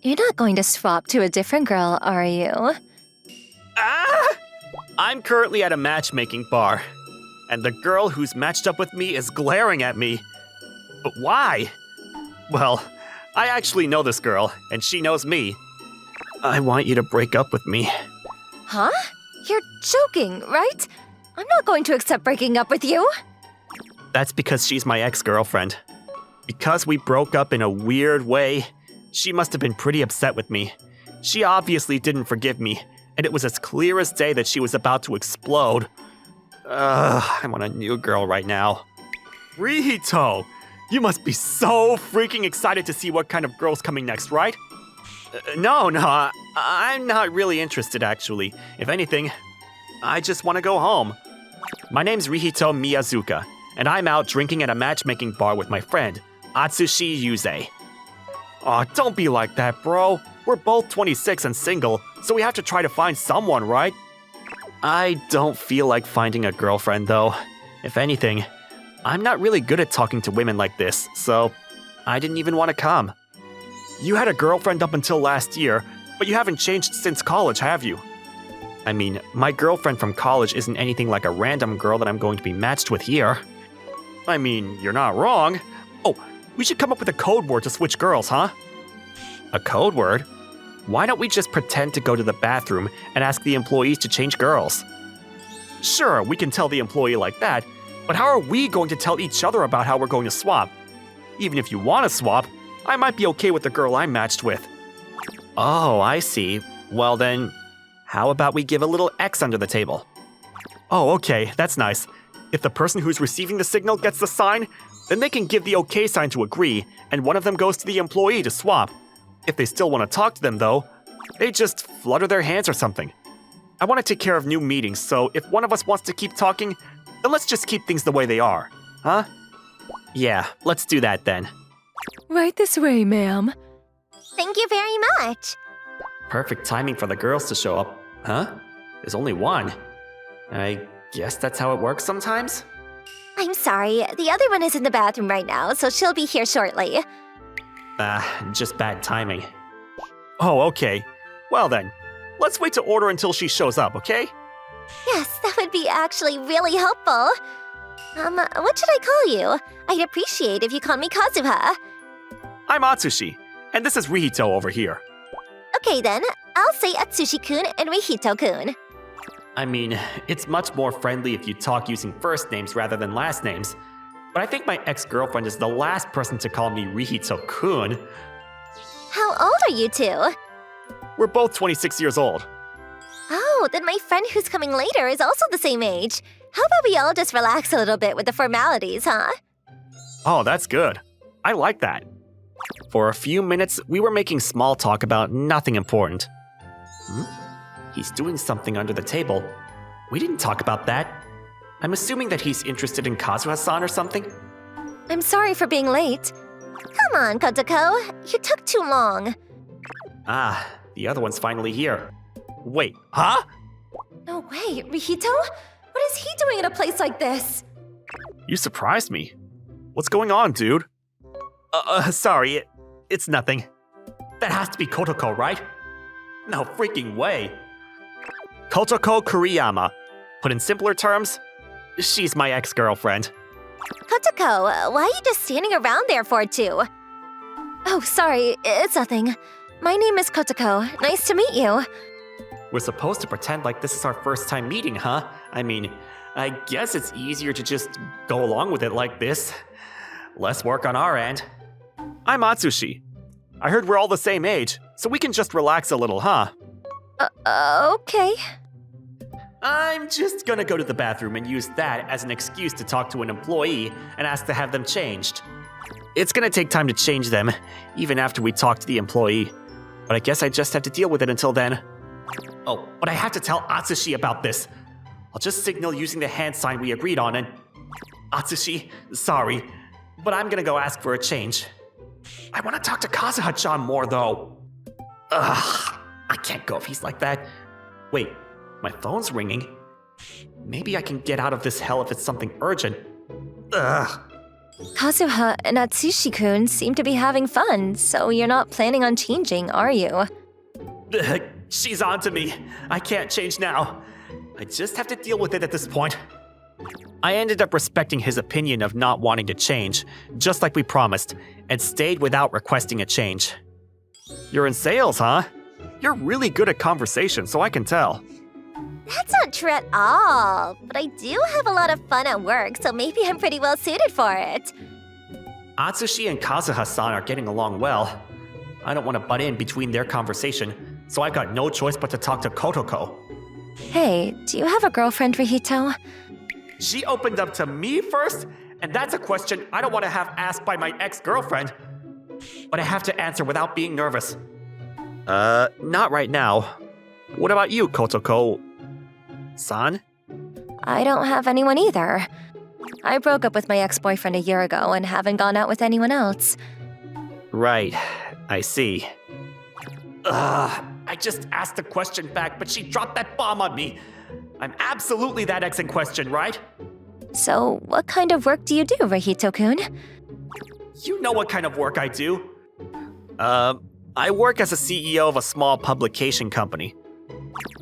You're not going to swap to a different girl, are you? Ah! I'm currently at a matchmaking bar, and the girl who's matched up with me is glaring at me. But why? Well, I actually know this girl, and she knows me. I want you to break up with me. Huh? You're joking, right? I'm not going to accept breaking up with you. That's because she's my ex-girlfriend. Because we broke up in a weird way, she must have been pretty upset with me. She obviously didn't forgive me, and it was as clear as day that she was about to explode. I want a new girl right now. Rihito! You must be so freaking excited to see what kind of girl's coming next, right? No, I'm not really interested actually. If anything, I just want to go home. My name's Rihito Miyazuka, and I'm out drinking at a matchmaking bar with my friend, Atsushi Yuze. Aw, don't be like that, bro. We're both 26 and single, so we have to try to find someone, right? I don't feel like finding a girlfriend, though. If anything, I'm not really good at talking to women like this, so I didn't even want to come. You had a girlfriend up until last year, but you haven't changed since college, have you? I mean, my girlfriend from college isn't anything like a random girl that I'm going to be matched with here. I mean, you're not wrong. Oh, we should come up with a code word to switch girls, huh? A code word? Why don't we just pretend to go to the bathroom and ask the employees to change girls? Sure, we can tell the employee like that, but how are we going to tell each other about how we're going to swap? Even if you want to swap, I might be okay with the girl I'm matched with. Oh, I see. Well then, how about we give a little X under the table? Oh, okay, that's nice. If the person who's receiving the signal gets the sign, then they can give the OK sign to agree, and one of them goes to the employee to swap. If they still want to talk to them, though, they just flutter their hands or something. I want to take care of new meetings, so if one of us wants to keep talking, then let's just keep things the way they are. Huh? Yeah, let's do that then. Right this way, ma'am. Thank you very much. Perfect timing for the girls to show up. Huh? There's only one. I guess that's how it works sometimes? I'm sorry, the other one is in the bathroom right now, so she'll be here shortly. Just bad timing. Oh, okay. Well then, let's wait to order until she shows up, okay? Yes, that would be actually really helpful. What should I call you? I'd appreciate if you called me Kazuha. I'm Atsushi, and this is Rihito over here. Okay then, I'll say Atsushi-kun and Rihito-kun. I mean, it's much more friendly if you talk using first names rather than last names, but I think my ex-girlfriend is the last person to call me Rihito-kun. How old are you two? We're both 26 years old. Oh, then my friend who's coming later is also the same age. How about we all just relax a little bit with the formalities, huh? Oh, that's good. I like that. For a few minutes, we were making small talk about nothing important. He's doing something under the table. We didn't talk about that. I'm assuming that he's interested in Kazuha-san or something. I'm sorry for being late. Come on, Kotoko. You took too long. Ah, the other one's finally here. Wait, huh? No way, Rihito? What is he doing at a place like this? You surprised me. What's going on, dude? Sorry, it's nothing. That has to be Kotoko, right? No freaking way. Kotoko Kuriyama. Put in simpler terms, she's my ex-girlfriend. Kotoko, why are you just standing around there for two? Oh, sorry, it's nothing. My name is Kotoko. Nice to meet you. We're supposed to pretend like this is our first time meeting, huh? I mean, I guess it's easier to just go along with it like this. Less work on our end. I'm Atsushi. I heard we're all the same age, so we can just relax a little, huh? Okay. I'm just gonna go to the bathroom and use that as an excuse to talk to an employee and ask to have them changed. It's gonna take time to change them, even after we talk to the employee. But I guess I just have to deal with it until then. Oh, but I have to tell Atsushi about this. I'll just signal using the hand sign we agreed on and... Atsushi, sorry, but I'm gonna go ask for a change. I want to talk to Kazuha-chan more, though. Ugh, I can't go if he's like that. Wait, my phone's ringing. Maybe I can get out of this hell if it's something urgent. Ugh. Kazuha and Atsushi-kun seem to be having fun, so you're not planning on changing, are you? She's on to me. I can't change now. I just have to deal with it at this point. I ended up respecting his opinion of not wanting to change, just like we promised, and stayed without requesting a change. You're in sales, huh? You're really good at conversation, so I can tell. That's not true at all, but I do have a lot of fun at work, so maybe I'm pretty well suited for it. Atsushi and Kazuha-san are getting along well. I don't want to butt in between their conversation, so I've got no choice but to talk to Kotoko. Hey, do you have a girlfriend, Rihito? She opened up to me first, and that's a question I don't want to have asked by my ex-girlfriend. But I have to answer without being nervous. Not right now. What about you, Kotoko-san? I don't have anyone either. I broke up with my ex-boyfriend a year ago and haven't gone out with anyone else. Right, I see. I just asked the question back, but she dropped that bomb on me. I'm absolutely that ex in question, right? So, what kind of work do you do, Rihito-kun? You know what kind of work I do. I work as a CEO of a small publication company.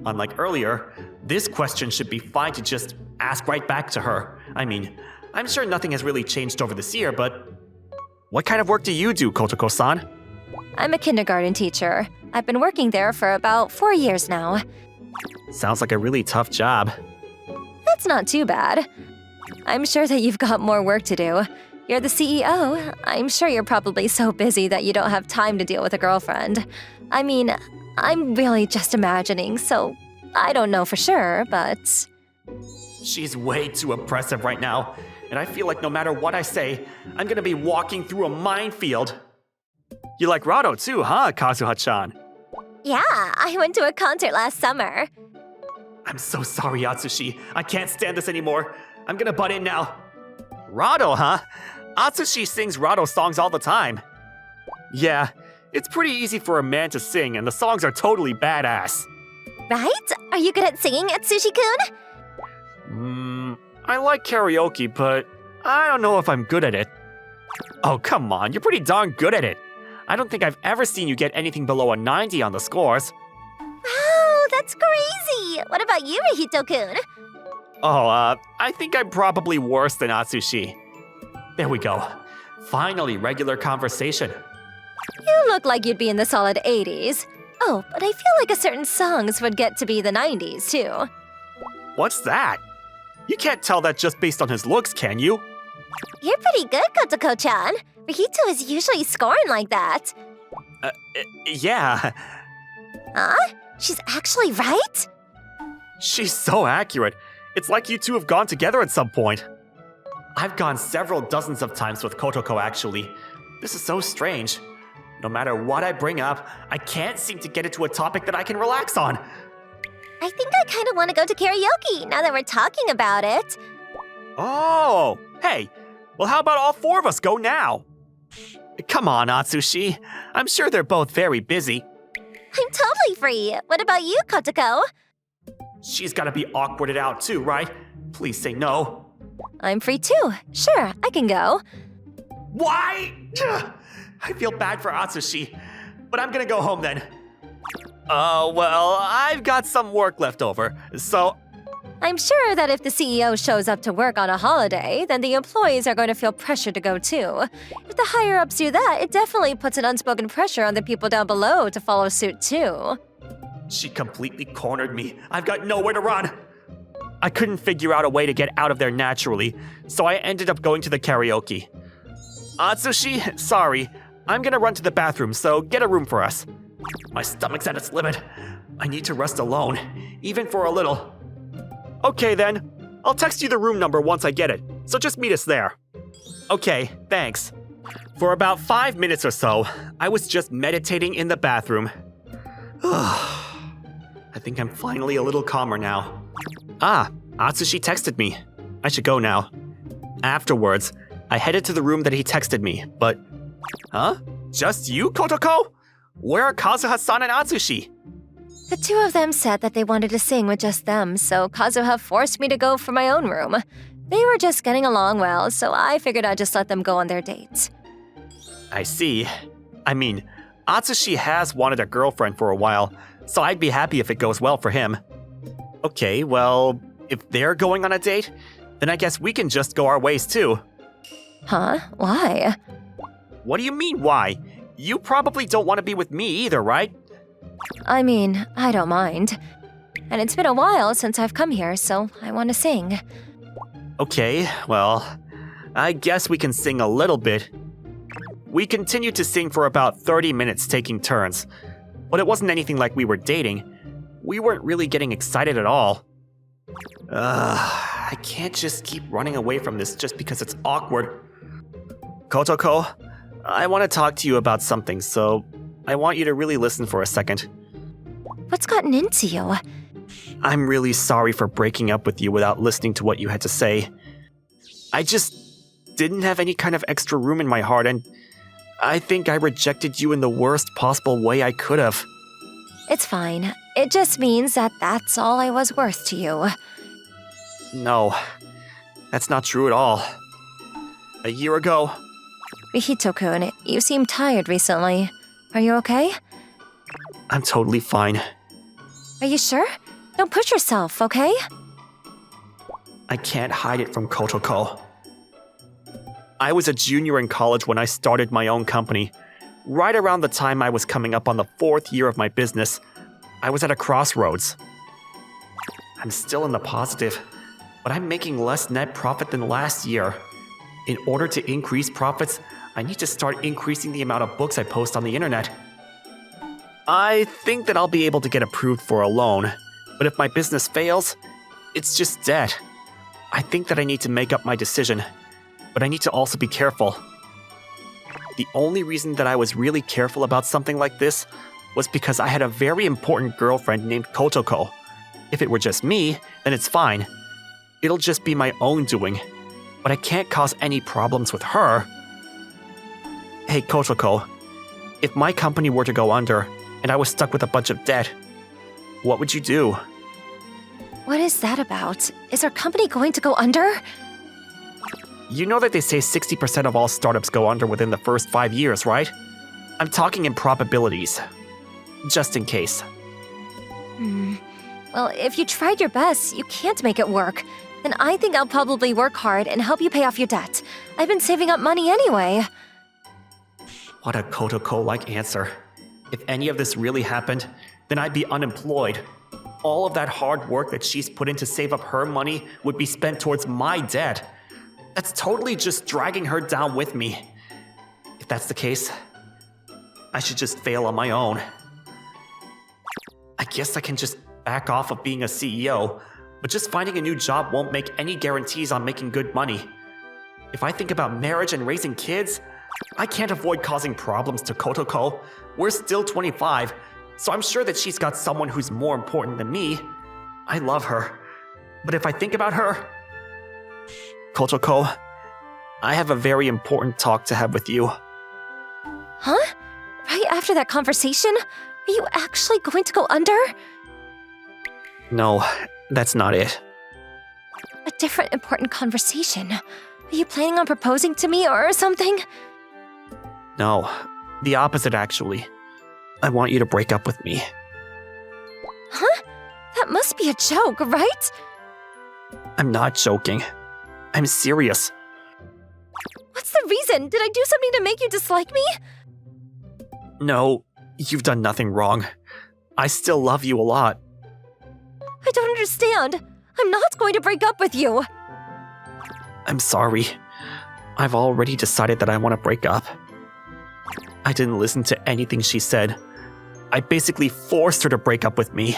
Unlike earlier, this question should be fine to just ask right back to her. I mean, I'm sure nothing has really changed over this year, but... What kind of work do you do, Kotoko-san? I'm a kindergarten teacher. I've been working there for about 4 years now. Sounds like a really tough job. That's not too bad. I'm sure that you've got more work to do. You're the CEO. I'm sure you're probably so busy that you don't have time to deal with a girlfriend. I mean, I'm really just imagining, so I don't know for sure, but... She's way too oppressive right now, and I feel like no matter what I say, I'm gonna be walking through a minefield. You like Rado too, huh, Kazuha-chan? Yeah, I went to a concert last summer. I'm so sorry, Atsushi. I can't stand this anymore. I'm gonna butt in now. Rado, huh? Atsushi sings Rado songs all the time. Yeah, it's pretty easy for a man to sing, and the songs are totally badass. Right? Are you good at singing, Atsushi-kun? I like karaoke, but I don't know if I'm good at it. Oh, come on, you're pretty darn good at it. I don't think I've ever seen you get anything below a 90 on the scores. Wow, that's crazy! What about you, Rihito-kun? Oh, I think I'm probably worse than Atsushi. There we go. Finally, regular conversation. You look like you'd be in the solid 80s. Oh, but I feel like a certain songs would get to be the 90s, too. What's that? You can't tell that just based on his looks, can you? You're pretty good, Kotoko-chan. Rihito is usually scoring like that. Yeah. Huh? She's actually right? She's so accurate. It's like you two have gone together at some point. I've gone several dozens of times with Kotoko, actually. This is so strange. No matter what I bring up, I can't seem to get it to a topic that I can relax on. I think I kind of want to go to karaoke now that we're talking about it. Oh, hey. Well, how about all four of us go now? Come on, Atsushi. I'm sure they're both very busy. I'm totally free. What about you, Kotoko? She's gotta be awkwarded out too, right? Please say no. I'm free too. Sure, I can go. Why? I feel bad for Atsushi, but I'm gonna go home then. Well, I've got some work left over, so... I'm sure that if the CEO shows up to work on a holiday, then the employees are going to feel pressure to go too. If the higher-ups do that, it definitely puts an unspoken pressure on the people down below to follow suit too. She completely cornered me. I've got nowhere to run. I couldn't figure out a way to get out of there naturally, so I ended up going to the karaoke. Atsushi, sorry. I'm gonna run to the bathroom, so get a room for us. My stomach's at its limit. I need to rest alone, even for a little. Okay then, I'll text you the room number once I get it, so just meet us there. Okay, thanks. For about 5 minutes or so, I was just meditating in the bathroom. I think I'm finally a little calmer now. Atsushi texted me. I should go now. Afterwards, I headed to the room that he texted me, but... Huh? Just you, Kotoko? Where are Kazuha-san and Atsushi? The two of them said that they wanted to sing with just them, so Kazuha forced me to go for my own room. They were just getting along well, so I figured I'd just let them go on their dates. I see. I mean, Atsushi has wanted a girlfriend for a while, so I'd be happy if it goes well for him. Okay, well, if they're going on a date, then I guess we can just go our ways too. Huh? Why? What do you mean, why? You probably don't want to be with me either, right? I mean, I don't mind. And it's been a while since I've come here, so I want to sing. Okay, well, I guess we can sing a little bit. We continued to sing for about 30 minutes taking turns, but it wasn't anything like we were dating. We weren't really getting excited at all. I can't just keep running away from this just because it's awkward. Kotoko, I want to talk to you about something, so I want you to really listen for a second. What's gotten into you? I'm really sorry for breaking up with you without listening to what you had to say. I just didn't have any kind of extra room in my heart, and I think I rejected you in the worst possible way I could have. It's fine. It just means that that's all I was worth to you. No, that's not true at all. A year ago, Rihito-kun, you seem tired recently. Are you okay? I'm totally fine. Are you sure? Don't push yourself, okay? I can't hide it from Kotoko. I was a junior in college when I started my own company. Right around the time I was coming up on the 4th year of my business, I was at a crossroads. I'm still in the positive, but I'm making less net profit than last year. In order to increase profits, I need to start increasing the amount of books I post on the internet. I think that I'll be able to get approved for a loan, but if my business fails, it's just debt. I think that I need to make up my decision, but I need to also be careful. The only reason that I was really careful about something like this was because I had a very important girlfriend named Kotoko. If it were just me, then it's fine. It'll just be my own doing, but I can't cause any problems with her. Hey Kotoko, if my company were to go under and I was stuck with a bunch of debt, what would you do? What is that about? Is our company going to go under? You know that they say 60% of all startups go under within the first 5 years, right? I'm talking in probabilities. Just in case. Well, if you tried your best, you can't make it work. Then I think I'll probably work hard and help you pay off your debt. I've been saving up money anyway. What a Kotoko-like answer. If any of this really happened, then I'd be unemployed. All of that hard work that she's put in to save up her money would be spent towards my debt. That's totally just dragging her down with me. If that's the case, I should just fail on my own. I guess I can just back off of being a CEO, but just finding a new job won't make any guarantees on making good money. If I think about marriage and raising kids, I can't avoid causing problems to Kotoko. We're still 25, so I'm sure that she's got someone who's more important than me. I love her, but if I think about her... Kotoko, I have a very important talk to have with you. Huh? Right after that conversation? Are you actually going to go under? No, that's not it. A different important conversation. Are you planning on proposing to me or something? No, the opposite actually. I want you to break up with me. Huh? That must be a joke, right? I'm not joking. I'm serious. What's the reason? Did I do something to make you dislike me? No, you've done nothing wrong. I still love you a lot. I don't understand. I'm not going to break up with you. I'm sorry. I've already decided that I want to break up. I didn't listen to anything she said. I basically forced her to break up with me.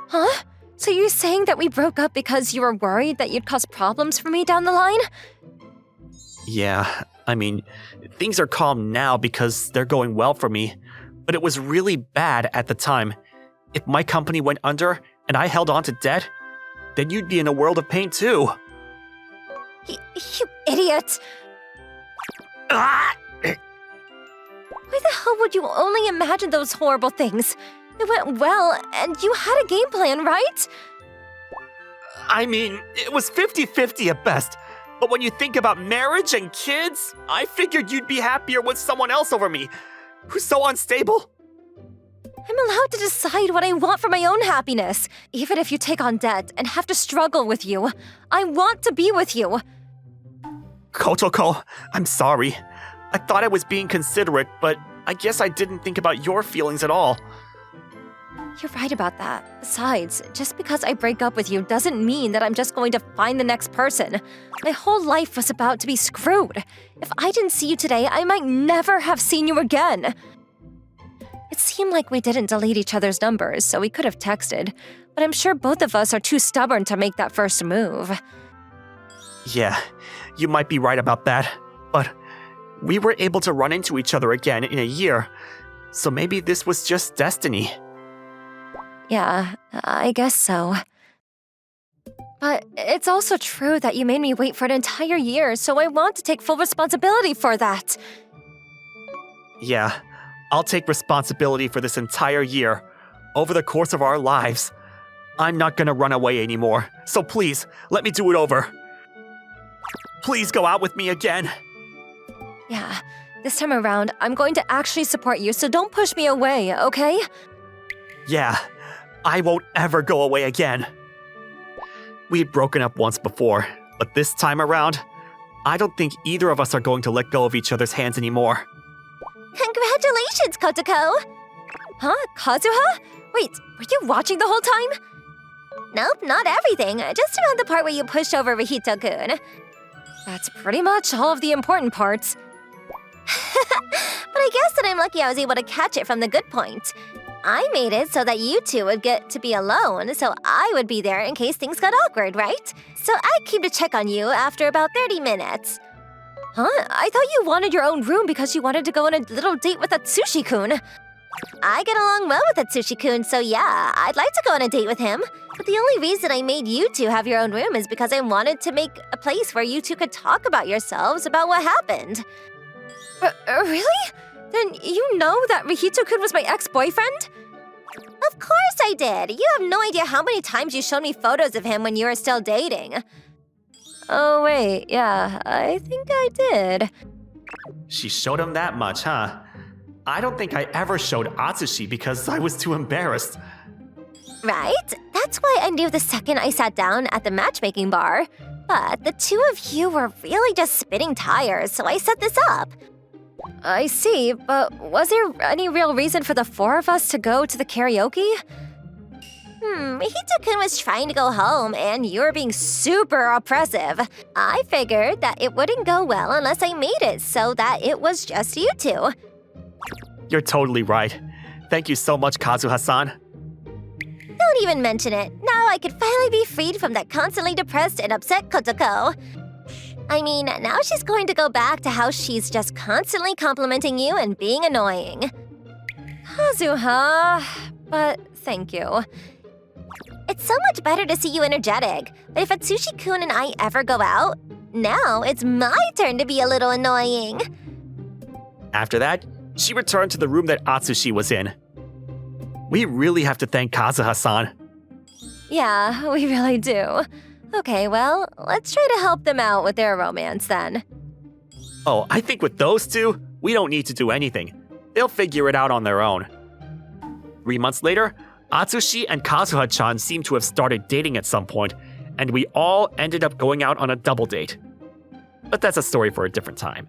Huh? So you're saying that we broke up because you were worried that you'd cause problems for me down the line? Yeah, I mean, things are calm now because they're going well for me, but it was really bad at the time. If my company went under and I held on to debt, then you'd be in a world of pain too. You idiot! Ah! Why the hell would you only imagine those horrible things? It went well, and you had a game plan, right? I mean, it was 50-50 at best. But when you think about marriage and kids, I figured you'd be happier with someone else over me, who's so unstable. I'm allowed to decide what I want for my own happiness, even if you take on debt and have to struggle with you. I want to be with you. Kotoko, I'm sorry. I thought I was being considerate, but I guess I didn't think about your feelings at all. You're right about that. Besides, just because I break up with you doesn't mean that I'm just going to find the next person. My whole life was about to be screwed. If I didn't see you today, I might never have seen you again. It seemed like we didn't delete each other's numbers, so we could have texted, but I'm sure both of us are too stubborn to make that first move. Yeah, you might be right about that, but we were able to run into each other again in a year, so maybe this was just destiny. Yeah, I guess so. But it's also true that you made me wait for an entire year, so I want to take full responsibility for that. Yeah, I'll take responsibility for this entire year, over the course of our lives. I'm not gonna run away anymore, so please, let me do it over. Please go out with me again. Yeah, this time around, I'm going to actually support you, so don't push me away, okay? Yeah, I won't ever go away again. We'd broken up once before, but this time around, I don't think either of us are going to let go of each other's hands anymore. Congratulations, Kotoko! Huh? Kazuha? Wait, were you watching the whole time? Nope, not everything. Just around the part where you pushed over Rihito-kun. That's pretty much all of the important parts. But I guess that I'm lucky I was able to catch it from the good point. I made it so that you two would get to be alone, so I would be there in case things got awkward, right? So I came to check on you after about 30 minutes. Huh? I thought you wanted your own room because you wanted to go on a little date with Atsushi-kun. I get along well with Atsushi-kun, so yeah, I'd like to go on a date with him. But the only reason I made you two have your own room is because I wanted to make a place where you two could talk about yourselves, about what happened. Really? Then you know that Rihito-kun was my ex-boyfriend? Of course I did. You have no idea how many times you showed me photos of him when you were still dating. Oh, wait, yeah, I think I did. She showed him that much, huh? I don't think I ever showed Atsushi because I was too embarrassed. Right? That's why I knew the second I sat down at the matchmaking bar. But the two of you were really just spinning tires, so I set this up. I see, but was there any real reason for the four of us to go to the karaoke? Rihito-kun was trying to go home, and you were being super oppressive. I figured that it wouldn't go well unless I made it so that it was just you two. You're totally right. Thank you so much, Kazuha-san. Don't even mention it. Now I could finally be freed from that constantly depressed and upset Kotoko. I mean, now she's going to go back to how she's just constantly complimenting you and being annoying. Kazuha, but thank you. It's so much better to see you energetic. But if Atsushi-kun and I ever go out, now it's my turn to be a little annoying. After that, she returned to the room that Atsushi was in. We really have to thank Kazuha-san. Yeah, we really do. Okay, well, let's try to help them out with their romance then. Oh, I think with those two, we don't need to do anything. They'll figure it out on their own. 3 months later, Atsushi and Kazuha-chan seem to have started dating at some point, and we all ended up going out on a double date. But that's a story for a different time.